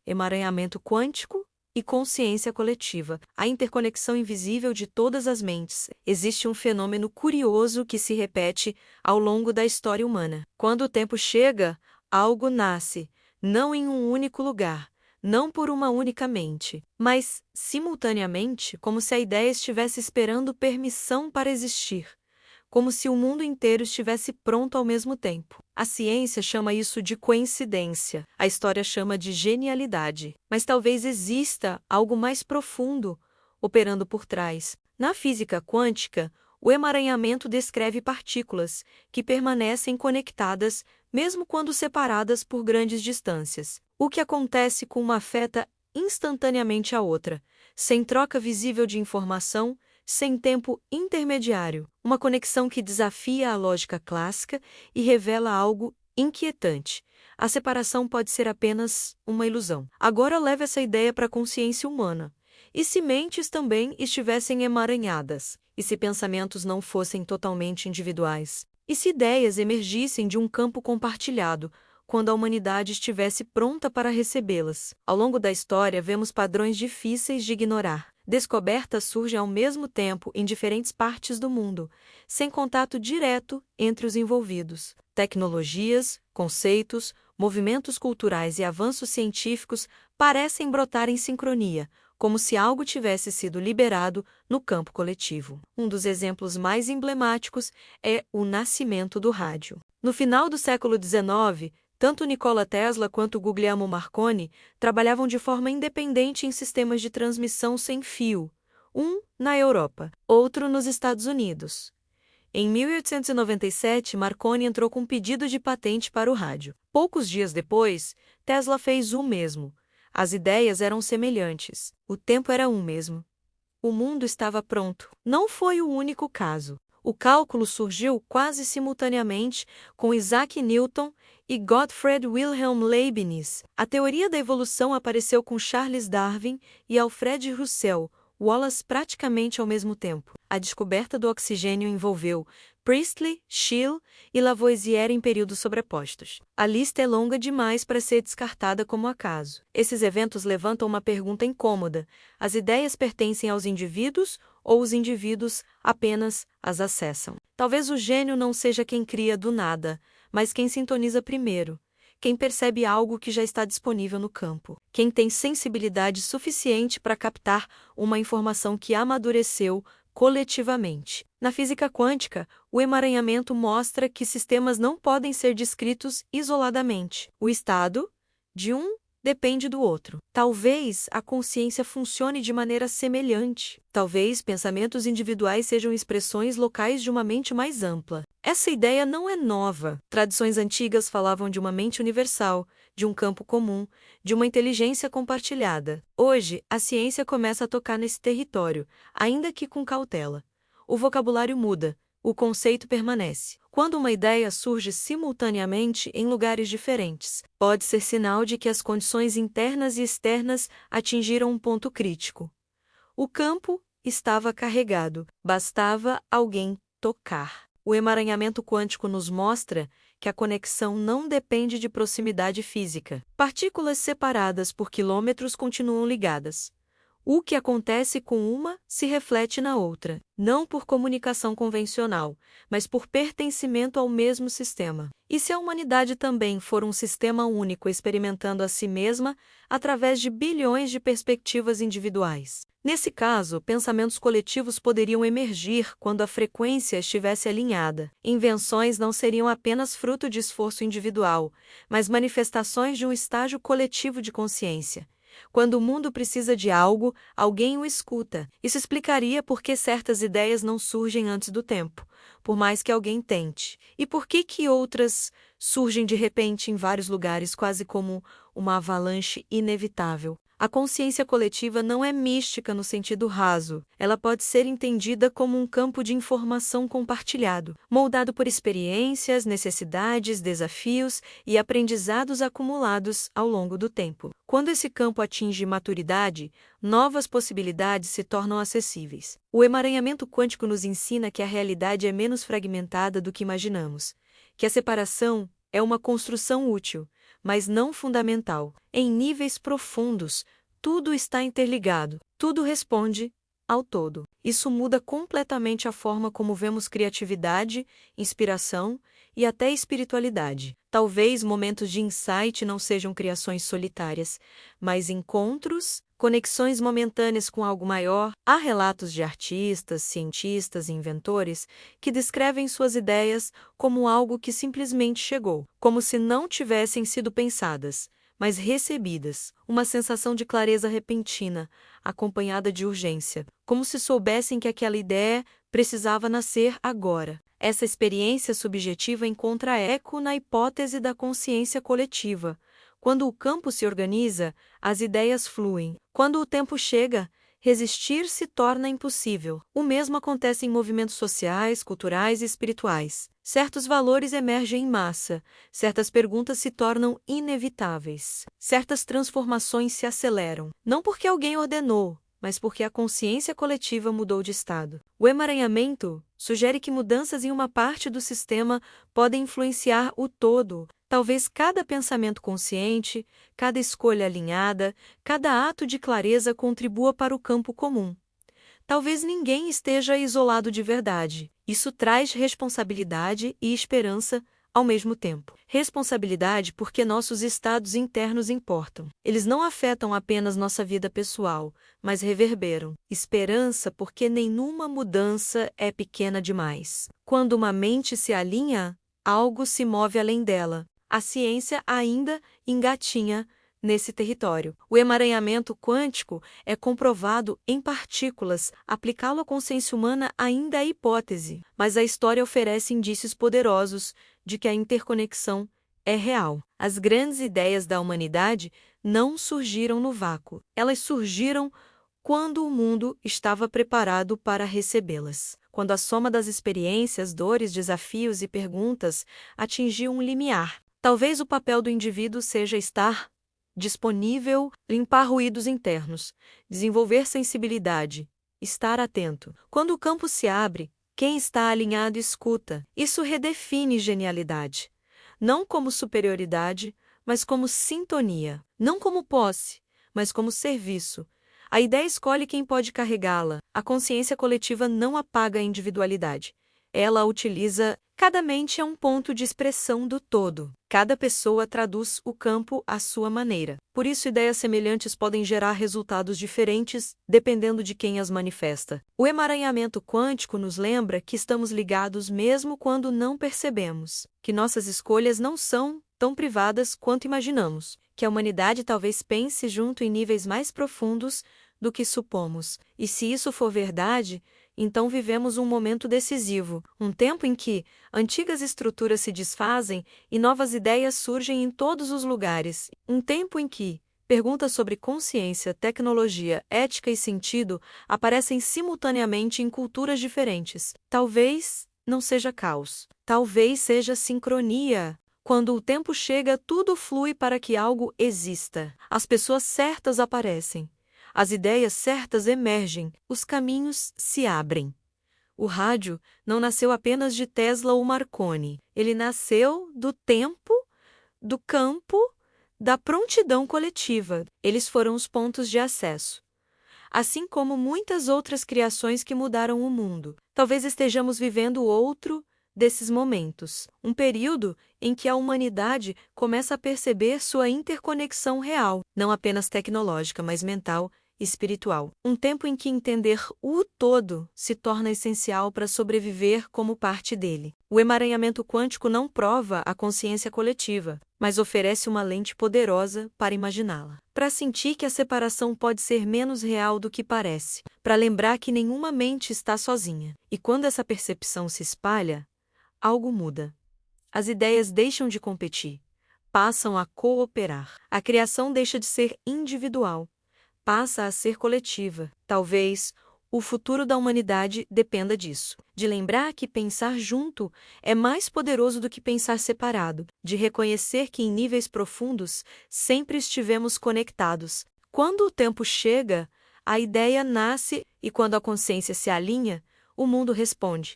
emaranhamento quântico e consciência coletiva, a interconexão invisível de todas as mentes. Existe um fenômeno curioso que se repete ao longo da história humana. Quando o tempo chega, algo nasce, não em um único lugar, não por uma única mente, mas, simultaneamente, como se a ideia estivesse esperando permissão para existir, como se o mundo inteiro estivesse pronto ao mesmo tempo. A ciência chama isso de coincidência, a história chama de genialidade. Mas talvez exista algo mais profundo operando por trás. Na física quântica, o emaranhamento descreve partículas que permanecem conectadas mesmo quando separadas por grandes distâncias. O que acontece com uma afeta instantaneamente a outra, sem troca visível de informação, sem tempo intermediário, uma conexão que desafia a lógica clássica e revela algo inquietante. A separação pode ser apenas uma ilusão. Agora leve essa ideia para a consciência humana. E se mentes também estivessem emaranhadas? E se pensamentos não fossem totalmente individuais? E se ideias emergissem de um campo compartilhado, quando a humanidade estivesse pronta para recebê-las? Ao longo da história, vemos padrões difíceis de ignorar. Descobertas surgem ao mesmo tempo em diferentes partes do mundo, sem contato direto entre os envolvidos. Tecnologias, conceitos, movimentos culturais e avanços científicos parecem brotar em sincronia, como se algo tivesse sido liberado no campo coletivo. Um dos exemplos mais emblemáticos é o nascimento do rádio. No final do século XIX, tanto Nikola Tesla quanto Guglielmo Marconi trabalhavam de forma independente em sistemas de transmissão sem fio, um na Europa, outro nos Estados Unidos. Em 1897, Marconi entrou com um pedido de patente para o rádio. Poucos dias depois, Tesla fez o mesmo. As ideias eram semelhantes. O tempo era um mesmo. O mundo estava pronto. Não foi o único caso. O cálculo surgiu quase simultaneamente com Isaac Newton e Gottfried Wilhelm Leibniz. A teoria da evolução apareceu com Charles Darwin e Alfred Russel Wallace praticamente ao mesmo tempo. A descoberta do oxigênio envolveu Priestley, Scheele e Lavoisier em períodos sobrepostos. A lista é longa demais para ser descartada como acaso. Esses eventos levantam uma pergunta incômoda: as ideias pertencem aos indivíduos ou os indivíduos apenas as acessam? Talvez o gênio não seja quem cria do nada, mas quem sintoniza primeiro, quem percebe algo que já está disponível no campo, quem tem sensibilidade suficiente para captar uma informação que amadureceu coletivamente. Na física quântica, o emaranhamento mostra que sistemas não podem ser descritos isoladamente. O estado de um depende do outro. Talvez a consciência funcione de maneira semelhante. Talvez pensamentos individuais sejam expressões locais de uma mente mais ampla. Essa ideia não é nova. Tradições antigas falavam de uma mente universal, de um campo comum, de uma inteligência compartilhada. Hoje, a ciência começa a tocar nesse território, ainda que com cautela. O vocabulário muda, o conceito permanece. Quando uma ideia surge simultaneamente em lugares diferentes, pode ser sinal de que as condições internas e externas atingiram um ponto crítico. O campo estava carregado, bastava alguém tocar. O emaranhamento quântico nos mostra que a conexão não depende de proximidade física. Partículas separadas por quilômetros continuam ligadas. O que acontece com uma se reflete na outra, não por comunicação convencional, mas por pertencimento ao mesmo sistema. E se a humanidade também for um sistema único experimentando a si mesma através de bilhões de perspectivas individuais? Nesse caso, pensamentos coletivos poderiam emergir quando a frequência estivesse alinhada. Invenções não seriam apenas fruto de esforço individual, mas manifestações de um estágio coletivo de consciência. Quando o mundo precisa de algo, alguém o escuta. Isso explicaria por que certas ideias não surgem antes do tempo, por mais que alguém tente. E por que outras surgem de repente em vários lugares, quase como uma avalanche inevitável. A consciência coletiva não é mística no sentido raso. Ela pode ser entendida como um campo de informação compartilhado, moldado por experiências, necessidades, desafios e aprendizados acumulados ao longo do tempo. Quando esse campo atinge maturidade, novas possibilidades se tornam acessíveis. O emaranhamento quântico nos ensina que a realidade é menos fragmentada do que imaginamos, que a separação é uma construção útil, mas não fundamental. Em níveis profundos, tudo está interligado, tudo responde ao todo. Isso muda completamente a forma como vemos criatividade, inspiração e até espiritualidade. Talvez momentos de insight não sejam criações solitárias, mas encontros, conexões momentâneas com algo maior. Há relatos de artistas, cientistas e inventores que descrevem suas ideias como algo que simplesmente chegou, como se não tivessem sido pensadas, mas recebidas, uma sensação de clareza repentina, acompanhada de urgência, como se soubessem que aquela ideia precisava nascer agora. Essa experiência subjetiva encontra eco na hipótese da consciência coletiva. Quando o campo se organiza, as ideias fluem. Quando o tempo chega, resistir se torna impossível. O mesmo acontece em movimentos sociais, culturais e espirituais. Certos valores emergem em massa, certas perguntas se tornam inevitáveis, certas transformações se aceleram, não porque alguém ordenou, mas porque a consciência coletiva mudou de estado. O emaranhamento sugere que mudanças em uma parte do sistema podem influenciar o todo. Talvez cada pensamento consciente, cada escolha alinhada, cada ato de clareza contribua para o campo comum. Talvez ninguém esteja isolado de verdade. Isso traz responsabilidade e esperança ao mesmo tempo. Responsabilidade porque nossos estados internos importam. Eles não afetam apenas nossa vida pessoal, mas reverberam. Esperança porque nenhuma mudança é pequena demais. Quando uma mente se alinha, algo se move além dela. A ciência ainda engatinha nesse território. O emaranhamento quântico é comprovado em partículas. Aplicá-lo à consciência humana ainda é hipótese, mas a história oferece indícios poderosos de que a interconexão é real. As grandes ideias da humanidade não surgiram no vácuo. Elas surgiram quando o mundo estava preparado para recebê-las. Quando a soma das experiências, dores, desafios e perguntas atingiu um limiar. Talvez o papel do indivíduo seja estar disponível, limpar ruídos internos, desenvolver sensibilidade, estar atento. Quando o campo se abre, quem está alinhado escuta. Isso redefine genialidade. Não como superioridade, mas como sintonia. Não como posse, mas como serviço. A ideia escolhe quem pode carregá-la. A consciência coletiva não apaga a individualidade. Ela a utiliza. Cada mente é um ponto de expressão do todo. Cada pessoa traduz o campo à sua maneira. Por isso, ideias semelhantes podem gerar resultados diferentes, dependendo de quem as manifesta. O emaranhamento quântico nos lembra que estamos ligados mesmo quando não percebemos, que nossas escolhas não são tão privadas quanto imaginamos, que a humanidade talvez pense junto em níveis mais profundos do que supomos. E se isso for verdade, então vivemos um momento decisivo, um tempo em que antigas estruturas se desfazem e novas ideias surgem em todos os lugares. Um tempo em que perguntas sobre consciência, tecnologia, ética e sentido aparecem simultaneamente em culturas diferentes. Talvez não seja caos, talvez seja sincronia. Quando o tempo chega, tudo flui para que algo exista. As pessoas certas aparecem. As ideias certas emergem, os caminhos se abrem. O rádio não nasceu apenas de Tesla ou Marconi. Ele nasceu do tempo, do campo, da prontidão coletiva. Eles foram os pontos de acesso. Assim como muitas outras criações que mudaram o mundo. Talvez estejamos vivendo outro desses momentos. Um período em que a humanidade começa a perceber sua interconexão real, não apenas tecnológica, mas mental, espiritual. Um tempo em que entender o todo se torna essencial para sobreviver como parte dele. O emaranhamento quântico não prova a consciência coletiva, mas oferece uma lente poderosa para imaginá-la. Para sentir que a separação pode ser menos real do que parece. Para lembrar que nenhuma mente está sozinha. E quando essa percepção se espalha, algo muda. As ideias deixam de competir, passam a cooperar. A criação deixa de ser individual, passa a ser coletiva. Talvez o futuro da humanidade dependa disso. De lembrar que pensar junto é mais poderoso do que pensar separado. De reconhecer que em níveis profundos sempre estivemos conectados. Quando o tempo chega, a ideia nasce e quando a consciência se alinha, o mundo responde.